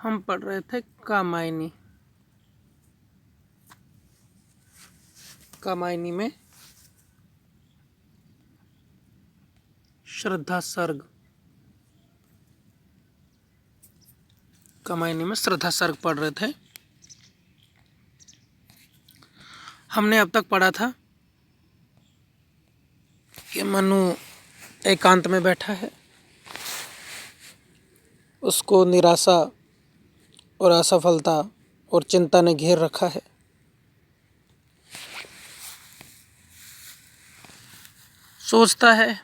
हम पढ़ रहे थे कामायनी। कामायनी में श्रद्धा सर्ग, कामायनी में श्रद्धा सर्ग पढ़ रहे थे। हमने अब तक पढ़ा था कि मनु एकांत में बैठा है, उसको निराशा और असफलता और चिंता ने घेर रखा है। सोचता है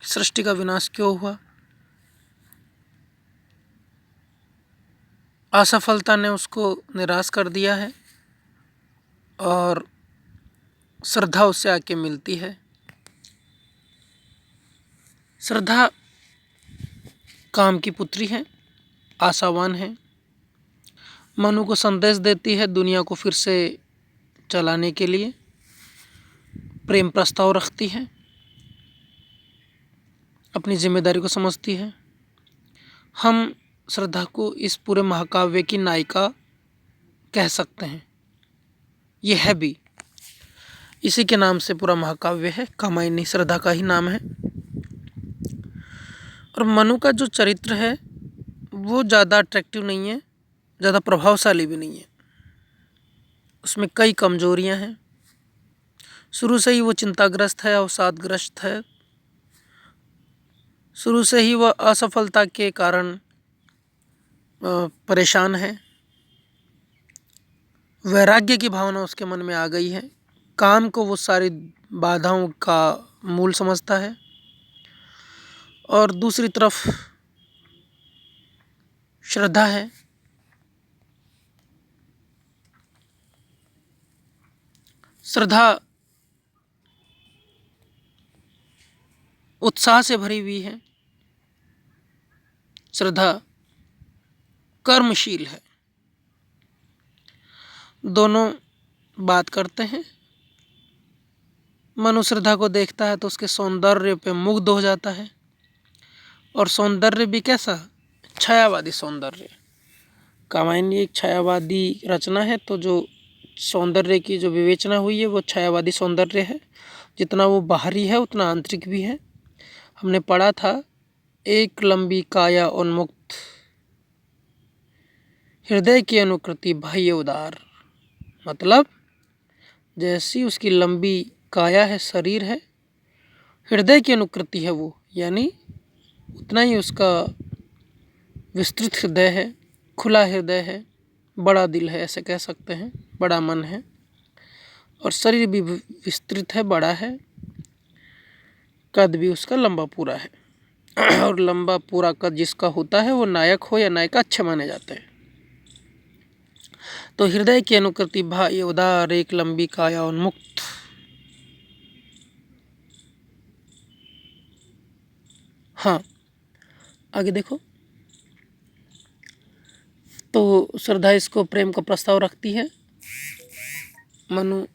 सृष्टि का विनाश क्यों हुआ। असफलता ने उसको निराश कर दिया है और श्रद्धा उससे आके मिलती है। श्रद्धा काम की पुत्री है, आशावान है, मनु को संदेश देती है दुनिया को फिर से चलाने के लिए, प्रेम प्रस्ताव रखती है, अपनी जिम्मेदारी को समझती है। हम श्रद्धा को इस पूरे महाकाव्य की नायिका कह सकते हैं। ये है भी, इसी के नाम से पूरा महाकाव्य है, कामायनी श्रद्धा का ही नाम है। और मनु का जो चरित्र है वो ज़्यादा अट्रैक्टिव नहीं है, ज़्यादा प्रभावशाली भी नहीं है। उसमें कई कमजोरियां हैं। शुरू से ही वो चिंताग्रस्त है, अवसादग्रस्त है। शुरू से ही वह असफलता के कारण परेशान है। वैराग्य की भावना उसके मन में आ गई है। काम को वो सारी बाधाओं का मूल समझता है। और दूसरी तरफ श्रद्धा है, श्रद्धा उत्साह से भरी हुई है। श्रद्धा कर्मशील है। दोनों बात करते हैं। मनु श्रद्धा को देखता है तो उसके सौंदर्य पे मुग्ध हो जाता है। और सौंदर्य भी कैसा? छायावादी सौंदर्य। कामायनी एक छायावादी रचना है, तो जो सौंदर्य की जो विवेचना हुई है वो छायावादी सौंदर्य है। जितना वो बाहरी है उतना आंतरिक भी है। हमने पढ़ा था एक लंबी काया उन्मुक्त, हृदय की अनुकृति बाह्य उदार। मतलब जैसी उसकी लंबी काया है, शरीर है, हृदय की अनुकृति है वो, यानी उतना ही उसका विस्तृत हृदय है, खुला हृदय है, बड़ा दिल है, ऐसे कह सकते हैं, बड़ा मन है। और शरीर भी विस्तृत है, बड़ा है, कद भी उसका लंबा पूरा है। और लंबा पूरा कद जिसका होता है वो नायक हो या नायिका अच्छे माने जाते हैं। तो हृदय की अनुकृति बाह्य उदार, एक लंबी काया उन्मुक्त। हाँ, आगे देखो। तो श्रद्धा इसको प्रेम का प्रस्ताव रखती है। मनु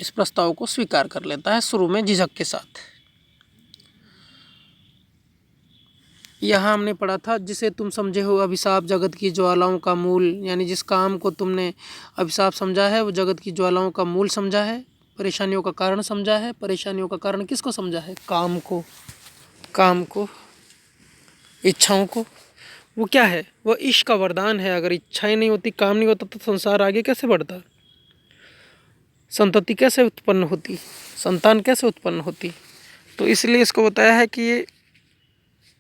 इस प्रस्ताव को स्वीकार कर लेता है, शुरू में झिझक के साथ। यहाँ हमने पढ़ा था जिसे तुम समझे हो अभिशाप जगत की ज्वालाओं का मूल, यानी जिस काम को तुमने अभिशाप समझा है वो जगत की ज्वालाओं का मूल समझा है, परेशानियों का कारण समझा है। परेशानियों का कारण किसको समझा है? काम को, इच्छाओं को। वो क्या है? वो इश्क का वरदान है। अगर इच्छाएं नहीं होती, काम नहीं होता तो संसार आगे कैसे बढ़ता? संतति कैसे उत्पन्न होती? संतान कैसे उत्पन्न होती? तो इसलिए इसको बताया है कि ये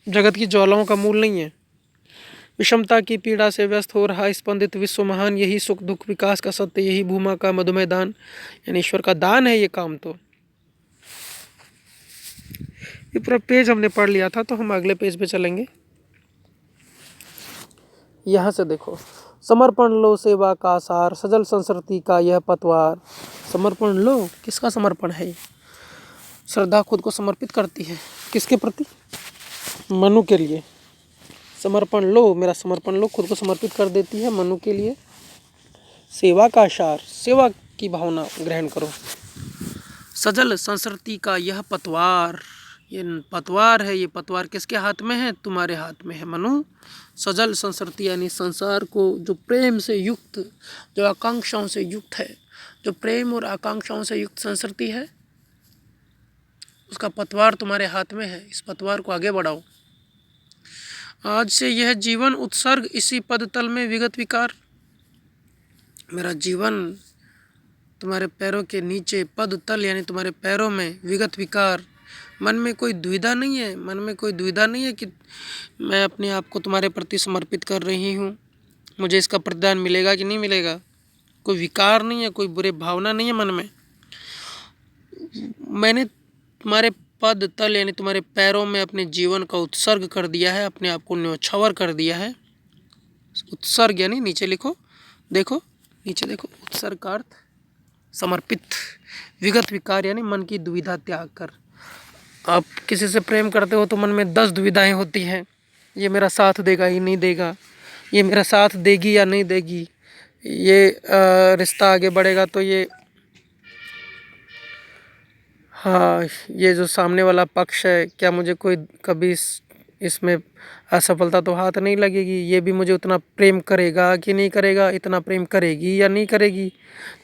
जगत की ज्वालाओं का मूल नहीं है। विषमता की पीड़ा से व्यस्त हो रहा स्पंदित विश्व महान, यही सुख दुख विकास का सत्य, यही भूमा का मधुमेह दान, यानी ईश्वर का दान है ये काम। तो ये पूरा पेज हमने पढ़ लिया था, तो हम अगले पेज पे चलेंगे। यहाँ से देखो, समर्पण लो सेवा का सार, सजल संस्कृति का यह पतवार। समर्पण लो, किसका समर्पण है? श्रद्धा खुद को समर्पित करती है, किसके प्रति? मनु के लिए। समर्पण लो, मेरा समर्पण लो, खुद को समर्पित कर देती है मनु के लिए। सेवा का सार, सेवा की भावना ग्रहण करो। सजल संस्कृति का यह पतवार, ये पतवार है, ये पतवार किसके हाथ में है? तुम्हारे हाथ में है मनु। सजल संसरती यानी संसार को जो प्रेम से युक्त, जो आकांक्षाओं से युक्त है, जो प्रेम और आकांक्षाओं से युक्त संसरती है, उसका पतवार तुम्हारे हाथ में है। इस पतवार को आगे बढ़ाओ। आज से यह जीवन उत्सर्ग इसी पद तल में विगत विकार। मेरा जीवन तुम्हारे पैरों के नीचे, पद तल यानी तुम्हारे पैरों में, विगत विकार। मन में कोई दुविधा नहीं है, मन में कोई दुविधा नहीं है कि मैं अपने आप को तुम्हारे प्रति समर्पित कर रही हूँ, मुझे इसका प्रतिदान मिलेगा कि नहीं मिलेगा। कोई विकार नहीं है, कोई बुरे भावना नहीं है मन में। मैंने तुम्हारे पद तल यानी तुम्हारे पैरों में अपने जीवन का उत्सर्ग कर दिया है, अपने आप को न्योछावर कर दिया है। उत्सर्ग यानी नीचे लिखो, देखो नीचे देखो, उत्सर्ग का अर्थ समर्पित। विगत विकार यानी मन की दुविधा त्याग कर। आप किसी से प्रेम करते हो तो मन में 10 दुविधाएं होती हैं। ये मेरा साथ देगा ही नहीं देगा, ये मेरा साथ देगी या नहीं देगी, ये रिश्ता आगे बढ़ेगा तो ये, हाँ, ये जो सामने वाला पक्ष है, क्या मुझे कोई कभी इसमें असफलता तो हाथ नहीं लगेगी, ये भी मुझे उतना प्रेम करेगा कि नहीं करेगा, इतना प्रेम करेगी या नहीं करेगी।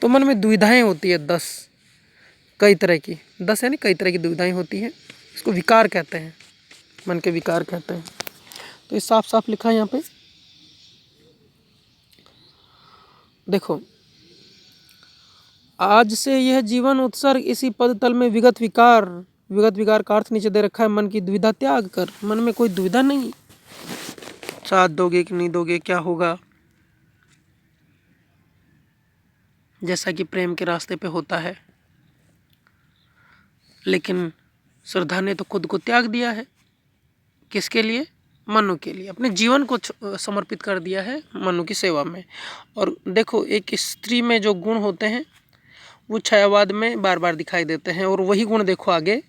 तो मन में दुविधाएं होती है 10, कई तरह की, 10 यानी कई तरह की दुविधाएं होती हैं। इसको विकार कहते हैं, मन के विकार कहते हैं। तो ये साफ साफ लिखा है यहाँ पे, देखो। आज से यह जीवन उत्सर्ग इसी पद तल में विगत विकार। विगत विकार का अर्थ नीचे दे रखा है, मन की दुविधा त्याग कर। मन में कोई दुविधा नहीं, साथ दोगे कि नहीं दोगे, क्या होगा, जैसा कि प्रेम के रास्ते पे होता है। लेकिन श्रद्धा ने तो खुद को त्याग दिया है, किसके लिए? मनु के लिए। अपने जीवन को समर्पित कर दिया है मनु की सेवा में। और देखो, एक स्त्री में जो गुण होते हैं वो छायावाद में बार बार दिखाई देते हैं, और वही गुण देखो आगे,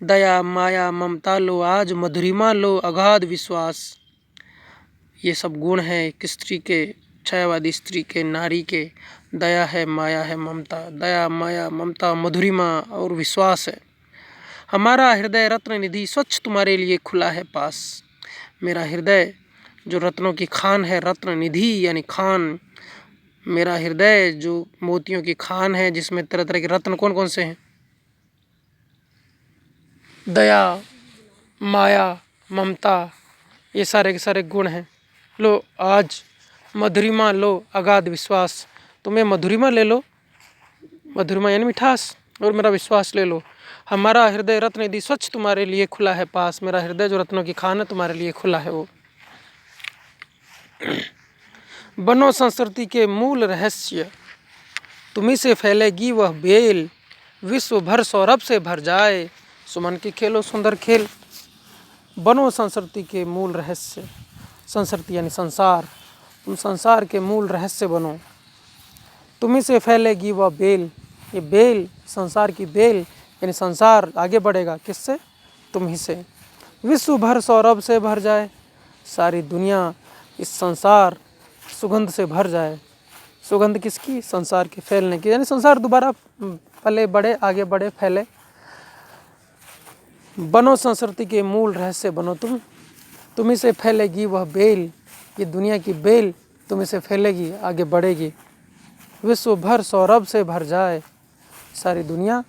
दया, माया, ममता लो, आज मधुरिमा लो, अगाध विश्वास। ये सब गुण हैं एक स्त्री के, छायावादी स्त्री के, नारी के। दया है, माया है, ममता, दया, माया, ममता, मधुरिमा और विश्वास है। हमारा हृदय रत्न निधि स्वच्छ तुम्हारे लिए खुला है पास। मेरा हृदय जो रत्नों की खान है, रत्न निधि यानी खान, मेरा हृदय जो मोतियों की खान है, जिसमें तरह तरह के रत्न कौन कौन से हैं? दया, माया, ममता, ये सारे के सारे गुण हैं। लो आज मधुरिमा लो, अगाध विश्वास। तुम्हें मधुरिमा ले लो, मधुरिमा यानी मिठास, और मेरा विश्वास ले लो। हमारा हृदय रत्न निधि स्वच्छ तुम्हारे लिए खुला है पास। मेरा हृदय जो रत्नों की खान है, तुम्हारे लिए खुला है वो। बनो संस्कृति के मूल रहस्य, तुम्ही से फैलेगी वह बेल, विश्व भर सौरभ से भर जाए। सुमन की खेलो सुंदर खेल। बनो संस्कृति के मूल रहस्य, संस्कृति यानी संसार, तुम संसार के मूल रहस्य बनो। तुम्ही से फैलेगी वह बेल, ये बेल, संसार की बेल यानी संसार आगे बढ़ेगा किससे? तुम ही से। विश्व भर सौरभ से भर जाए, सारी दुनिया, इस संसार सुगंध से भर जाए। सुगंध किसकी? संसार के फैलने की, यानी संसार दोबारा पले बढ़े, आगे बढ़े, फैले। बनो संस्कृति के मूल रहस्य बनो तुम, तुम्ही से फैलेगी वह बेल, ये दुनिया की बेल तुम्ही से फैलेगी, आगे बढ़ेगी। विश्व भर सौरभ से भर जाए, सारी दुनिया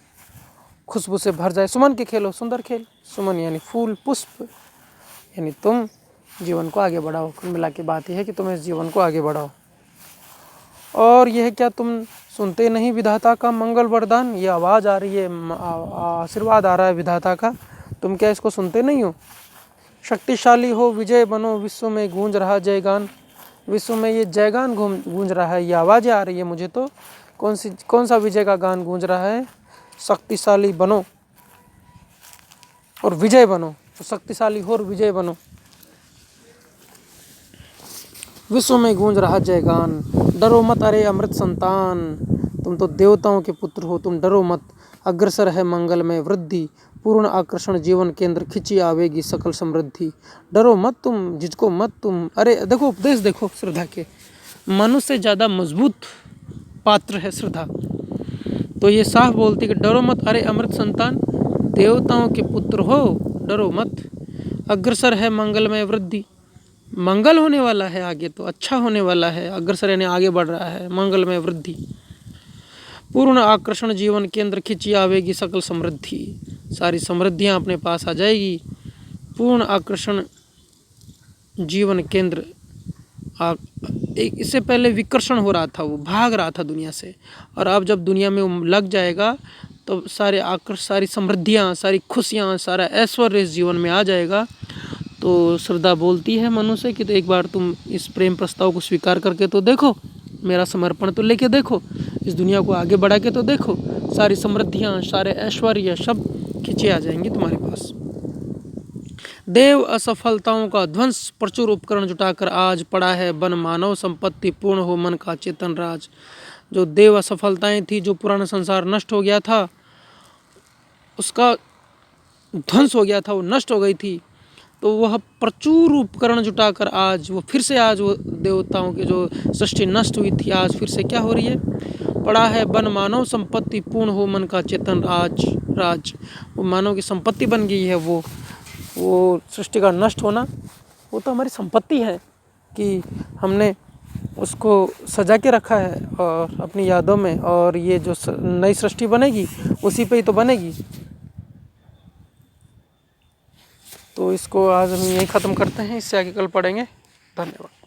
खुशबू से भर जाए। सुमन के खेलो सुंदर खेल। सुमन यानी फूल, पुष्प, यानी तुम जीवन को आगे बढ़ाओ। कुल मिला के बात यह है कि तुम इस जीवन को आगे बढ़ाओ। और यह क्या तुम सुनते नहीं विधाता का मंगल वरदान? ये आवाज़ आ रही है, आशीर्वाद आ रहा है विधाता का, तुम क्या इसको सुनते नहीं हो? शक्तिशाली हो, विजय बनो, विश्व में गूंज रहा जयगान। विश्व में ये जयगान गूंज रहा है, ये आवाज़ें आ रही है मुझे तो। कौन सा विजय का गान गूंज रहा है? शक्तिशाली बनो और विजय बनो। तो शक्तिशाली हो और विजय बनो। विश्व में गूंज रहा जयगान, डरो मत अरे अमृत संतान। तुम तो देवताओं के पुत्र हो, तुम डरो मत। अग्रसर है मंगल में वृद्धि, पूर्ण आकर्षण जीवन केंद्र, खिंची आवेगी सकल समृद्धि। डरो मत तुम, जिसको मत तुम। अरे देखो उपदेश देखो श्रद्धा के, मनुष्य से ज़्यादा मजबूत पात्र है श्रद्धा। तो ये साफ बोलती कि डरो मत अरे अमृत संतान, देवताओं के पुत्र हो, डरो मत, अग्रसर है मंगलमय वृद्धि। मंगल होने वाला है आगे, तो अच्छा होने वाला है। अग्रसर यानी आगे बढ़ रहा है, मंगलमय वृद्धि। पूर्ण आकर्षण जीवन केंद्र खिंची आवेगी सकल समृद्धि। सारी समृद्धियां अपने पास आ जाएगी। पूर्ण आकर्षण जीवन केंद्र एक इससे पहले विकर्षण हो रहा था, वो भाग रहा था दुनिया से, और अब जब दुनिया में वो लग जाएगा तो सारे आकर्षण, सारी समृद्धियाँ, सारी खुशियाँ, सारा ऐश्वर्य इस जीवन में आ जाएगा। तो श्रद्धा बोलती है मनु से कि तो एक बार तुम इस प्रेम प्रस्ताव को स्वीकार करके तो देखो, मेरा समर्पण तो लेके देखो, इस दुनिया को आगे बढ़ा के तो देखो, सारी समृद्धियाँ, सारे ऐश्वर्य सब खींचे आ जाएंगे तुम्हारे पास। देव असफलताओं का ध्वंस, प्रचुर उपकरण जुटाकर आज पड़ा है बन मानव संपत्ति, पूर्ण हो मन का चेतन राज। जो देव असफलताएं थी, जो पुराना संसार नष्ट हो गया था, उसका ध्वंस हो गया था, वो नष्ट हो गई थी, तो वह प्रचुर उपकरण जुटाकर आज वो फिर से, आज वो देवताओं की जो सृष्टि नष्ट हुई थी, आज फिर से क्या हो रही है, पड़ा है बन मानव संपत्ति, पूर्ण हो मन का चेतन राज। राज वो मानव की संपत्ति बन गई है। वो सृष्टि का नष्ट होना, वो तो हमारी संपत्ति है कि हमने उसको सजा के रखा है और अपनी यादों में, और ये जो नई सृष्टि बनेगी उसी पे ही तो बनेगी। तो इसको आज हम यहीं ख़त्म करते हैं, इससे आगे कल पढ़ेंगे। धन्यवाद।